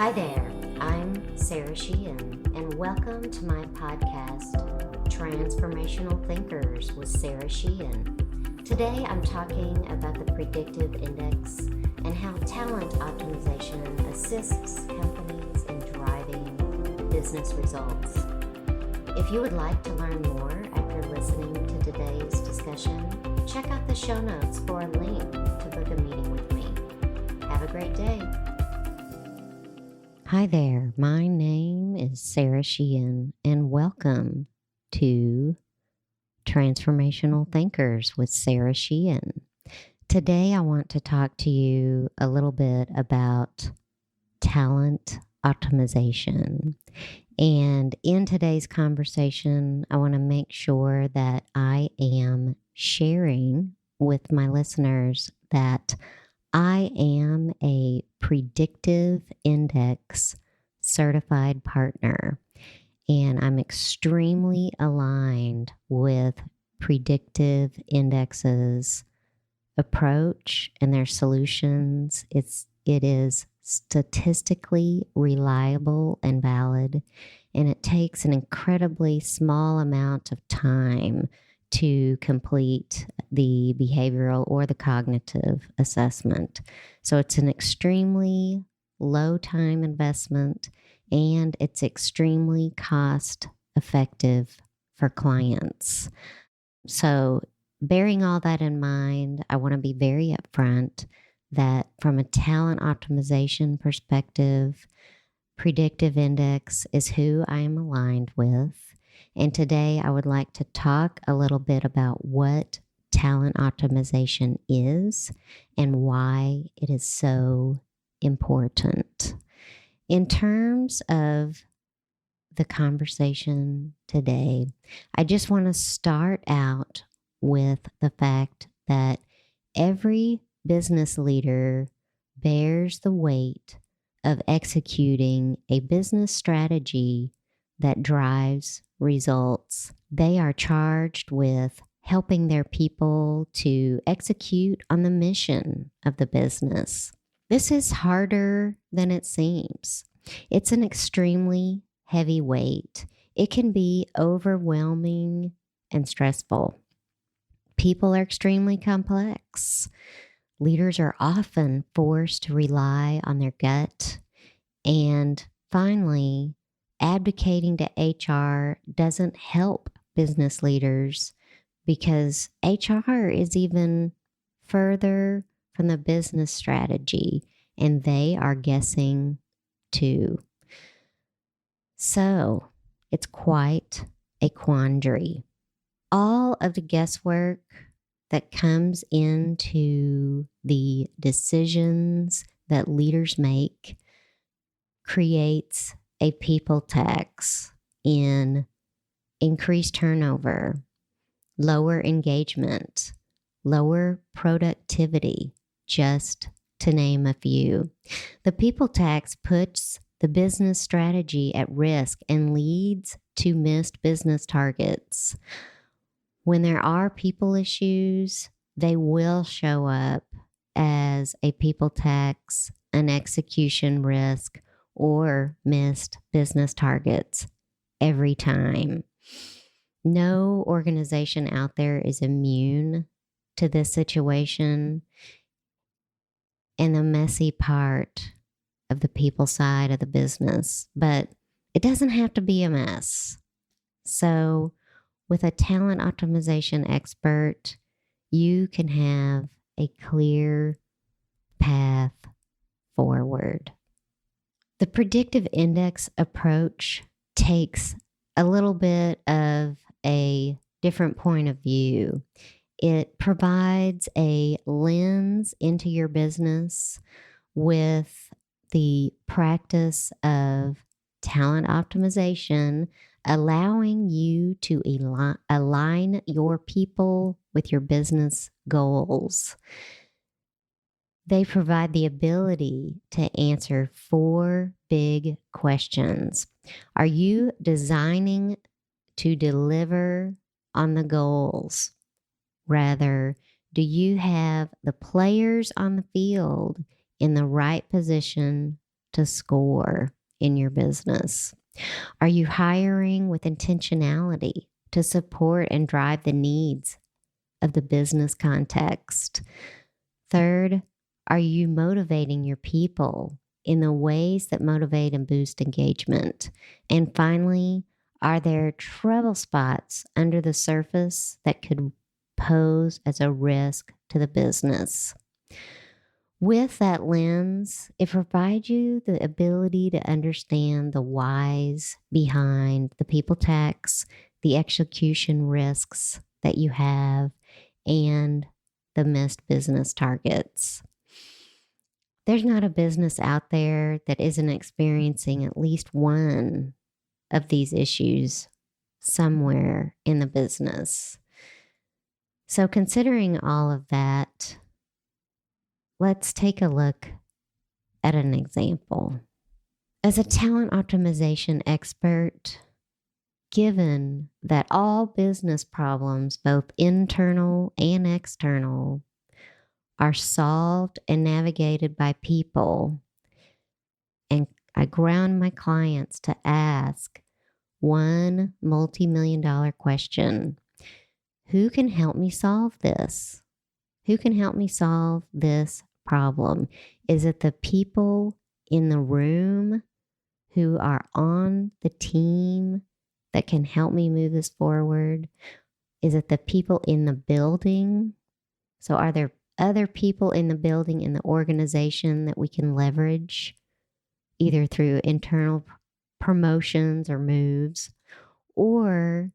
Hi there, I'm Sara Sheehan, and welcome to my podcast, Transformational Thinkers with Sara Sheehan. Today I'm talking about the Predictive Index and how talent optimization assists companies in driving business results. If you would like to learn more after listening to today's discussion, check out the show notes for a link to book a meeting with me. Have a great day. Hi there, my name is Sara Sheehan, and welcome to Transformational Thinkers with Sara Sheehan. Today I want to talk to you a little bit about talent optimization. And in today's conversation, I want to make sure that I am sharing with my listeners that I am a Predictive Index certified partner, and I'm extremely aligned with Predictive Index's approach and their solutions. It is statistically reliable and valid, and it takes an incredibly small amount of time to complete the behavioral or the cognitive assessment. So it's an extremely low time investment, and it's extremely cost effective for clients. So bearing all that in mind, I want to be very upfront that from a talent optimization perspective, Predictive Index is who I am aligned with. And today I would like to talk a little bit about what talent optimization is and why it is so important. In terms of the conversation today, I just want to start out with the fact that every business leader bears the weight of executing a business strategy that drives results. They are charged with helping their people to execute on the mission of the business. This is harder than it seems. It's an extremely heavy weight. It can be overwhelming and stressful. People are extremely complex. Leaders are often forced to rely on their gut. And finally, abdicating to HR doesn't help business leaders because HR is even further from the business strategy, and they are guessing too. So it's quite a quandary. All of the guesswork that comes into the decisions that leaders make creates a people tax in increased turnover, lower engagement, lower productivity, just to name a few. The people tax puts the business strategy at risk and leads to missed business targets. When there are people issues, they will show up as a people tax, an execution risk, or missed business targets every time. No organization out there is immune to this situation. And the messy part of the people side of the business, but it doesn't have to be a mess. So with a talent optimization expert, you can have a clear path forward. The predictive index approach takes a little bit of a different point of view. It provides a lens into your business with the practice of talent optimization, allowing you to align your people with your business goals. They provide the ability to answer 4 big questions. Are you designing to deliver on the goals? Rather, do you have the players on the field in the right position to score in your business? Are you hiring with intentionality to support and drive the needs of the business context? Third, are you motivating your people in the ways that motivate and boost engagement? And finally, are there trouble spots under the surface that could pose as a risk to the business? With that lens, it provides you the ability to understand the whys behind the people tax, the execution risks that you have, and the missed business targets. There's not a business out there that isn't experiencing at least one of these issues somewhere in the business. So, considering all of that, let's take a look at an example. As a talent optimization expert, given that all business problems, both internal and external, are solved and navigated by people, and I ground my clients to ask one multi-million-dollar question: who can help me solve this? Who can help me solve this problem? Is it the people in the room who are on the team that can help me move this forward? Is it the people in the building? So are there other people in the building, in the organization, that we can leverage either through internal promotions or moves? Or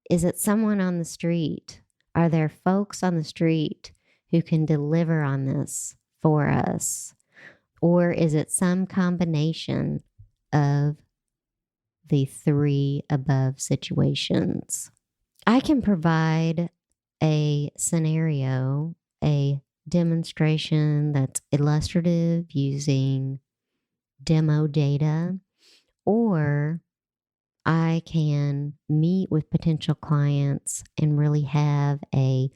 is it someone on the street? Are there folks on the street who can deliver on this for us? Or is it some combination of the three above situations? I can provide a scenario, a demonstration that's illustrative using demo data, or I can meet with potential clients and really have a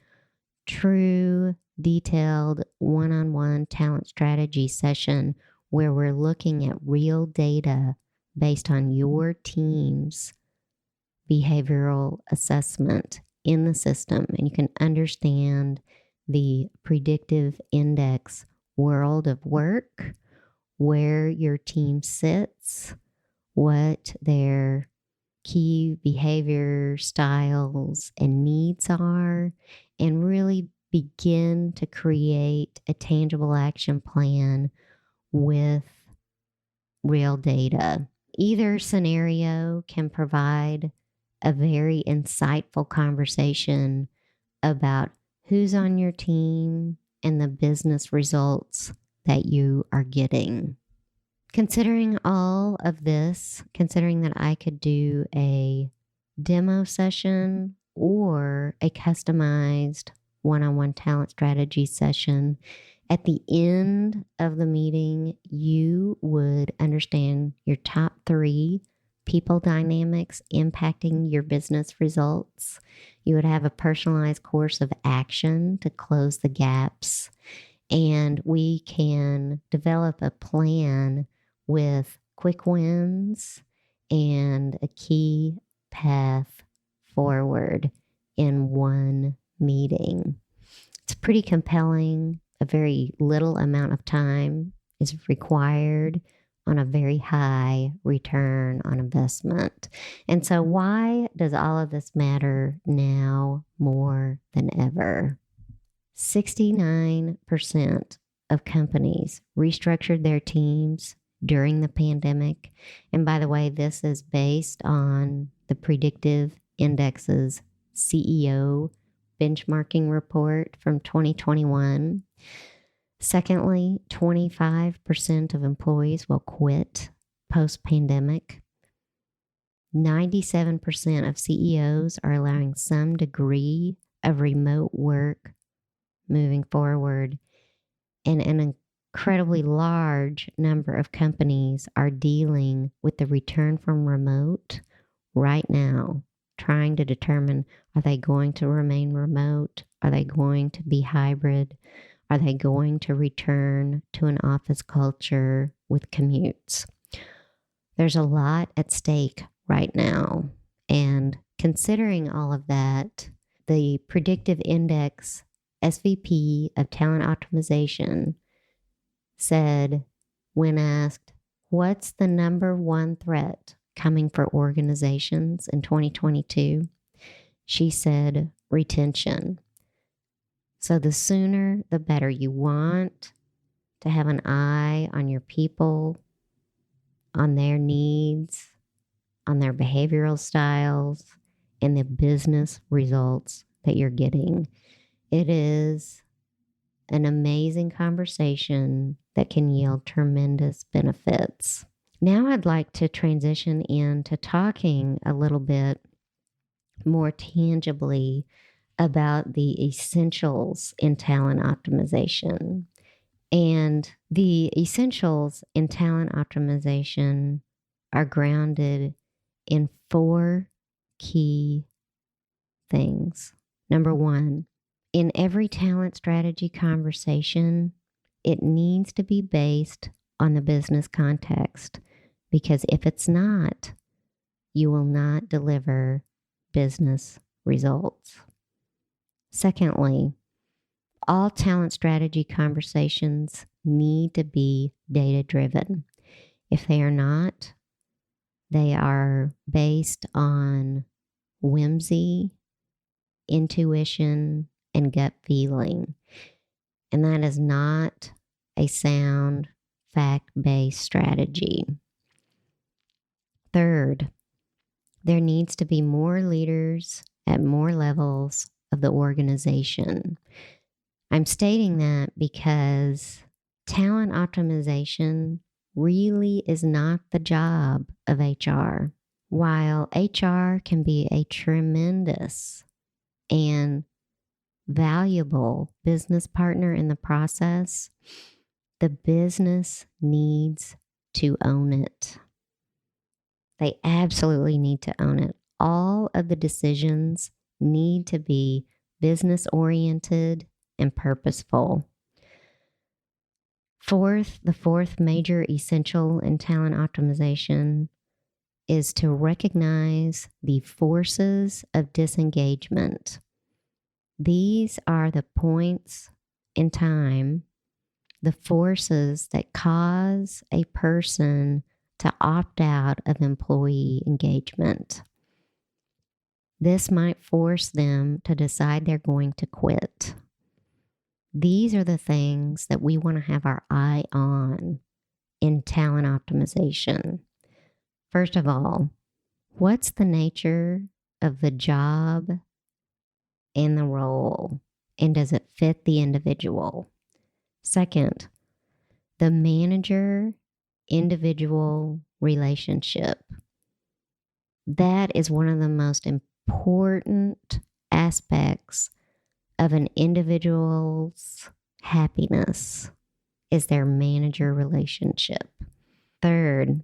true, detailed, one-on-one talent strategy session where we're looking at real data based on your team's behavioral assessment in the system. And you can understand the predictive index world of work, where your team sits, what their key behavior styles and needs are, and really begin to create a tangible action plan with real data. Either scenario can provide a very insightful conversation about who's on your team and the business results that you are getting. Considering all of this, considering that I could do a demo session or a customized one-on-one talent strategy session, at the end of the meeting, you would understand your top 3 people dynamics impacting your business results. You would have a personalized course of action to close the gaps, and we can develop a plan with quick wins and a key path forward in one meeting. It's pretty compelling. A very little amount of time is required on a very high return on investment. And so why does all of this matter now more than ever? 69% of companies restructured their teams during the pandemic. And by the way, this is based on the Predictive Index's CEO benchmarking report from 2021. Secondly, 25% of employees will quit post-pandemic. 97% of CEOs are allowing some degree of remote work moving forward. And an incredibly large number of companies are dealing with the return from remote right now, trying to determine, are they going to remain remote? Are they going to be hybrid? Are they going to return to an office culture with commutes. There's a lot at stake right now. And considering all of that, the Predictive Index SVP of Talent Optimization said, when asked, what's the number one threat coming for organizations in 2022? She said, retention. So the sooner, the better. You want to have an eye on your people, on their needs, on their behavioral styles, and the business results that you're getting. It is an amazing conversation that can yield tremendous benefits. Now I'd like to transition into talking a little bit more tangibly about the essentials in talent optimization. And the essentials in talent optimization are grounded in 4 key things. Number 1, in every talent strategy conversation, it needs to be based on the business context, because if it's not, you will not deliver business results. Secondly, all talent strategy conversations need to be data-driven. If they are not, they are based on whimsy, intuition, and gut feeling. And that is not a sound, fact-based strategy. Third, there needs to be more leaders at more levels of the organization. I'm stating that because talent optimization really is not the job of HR. While HR can be a tremendous and valuable business partner in the process, the business needs to own it. They absolutely need to own it. All of the decisions need to be business oriented and purposeful. The fourth major essential in talent optimization is to recognize the forces of disengagement. These are the points in time, the forces that cause a person to opt out of employee engagement. This might force them to decide they're going to quit. These are the things that we want to have our eye on in talent optimization. First of all, what's the nature of the job and the role, and does it fit the individual? Second, the manager-individual relationship. That is one of the most important aspects of an individual's happiness, is their manager relationship. Third,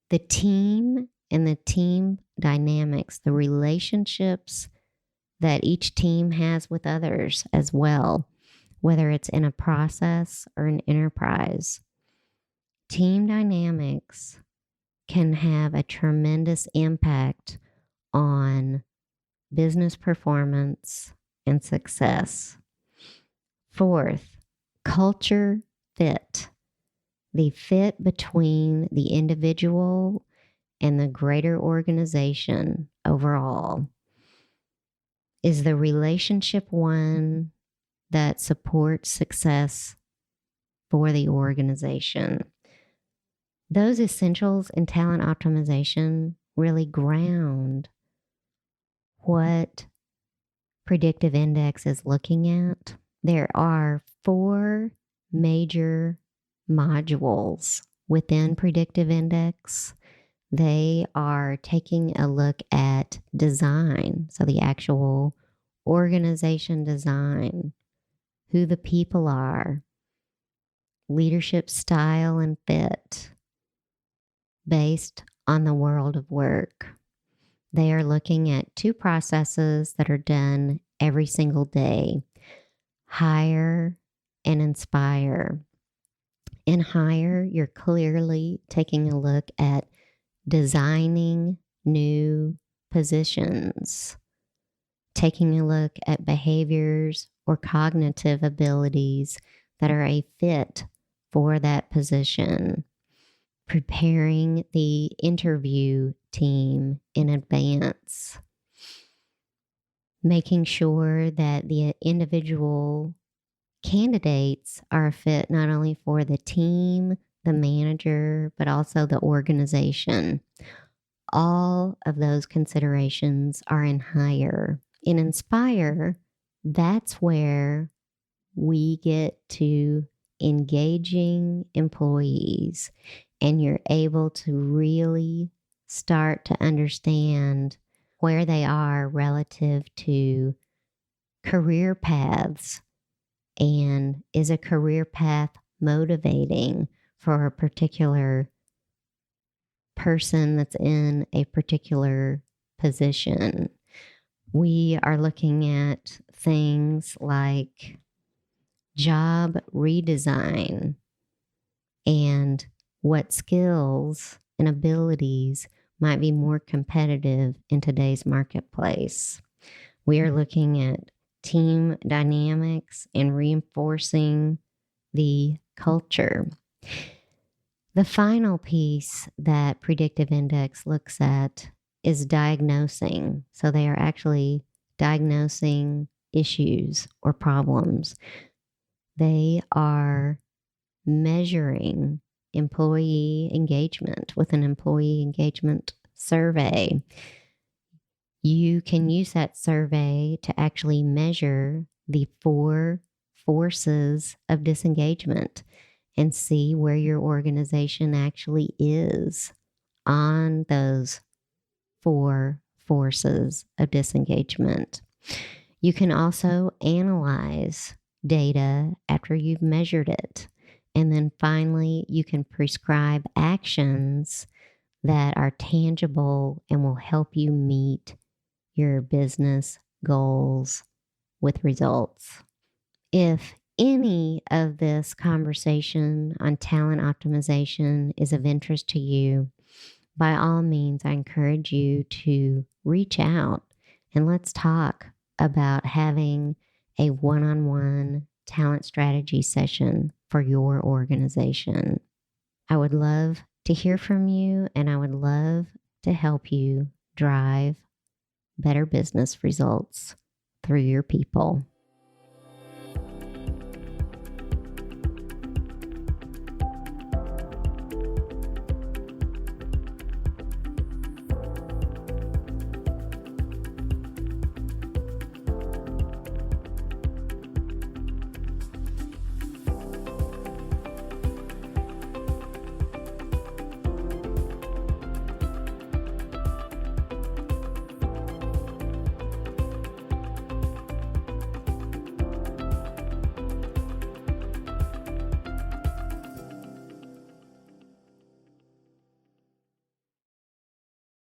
the team and the team dynamics, the relationships that each team has with others as well, whether it's in a process or an enterprise. Team dynamics can have a tremendous impact on business performance and success. Fourth, culture fit. The fit between the individual and the greater organization overall. Is the relationship one that supports success for the organization? Those essentials in talent optimization really ground what Predictive Index is looking at. There are 4 major modules within Predictive Index. They are taking a look at design, so the actual organization design, who the people are, leadership style and fit, based on the world of work. They are looking at 2 processes that are done every single day: hire and inspire. In hire, you're clearly taking a look at designing new positions, taking a look at behaviors or cognitive abilities that are a fit for that position, preparing the interview team in advance, making sure that the individual candidates are a fit not only for the team, the manager, but also the organization. All of those considerations are in hire. In inspire, that's where we get to engaging employees, and you're able to really start to understand where they are relative to career paths, and is a career path motivating for a particular person that's in a particular position. We are looking at things like job redesign and what skills and abilities might be more competitive in today's marketplace. We are looking at team dynamics and reinforcing the culture. The final piece that Predictive Index looks at is diagnosing. So they are actually diagnosing issues or problems. They are measuring employee engagement with an employee engagement survey. You can use that survey to actually measure the 4 forces of disengagement and see where your organization actually is on those 4 forces of disengagement. You can also analyze data after you've measured it. And then finally, you can prescribe actions that are tangible and will help you meet your business goals with results. If any of this conversation on talent optimization is of interest to you, by all means, I encourage you to reach out and let's talk about having a one-on-one talent strategy session for your organization. I would love to hear from you, and I would love to help you drive better business results through your people.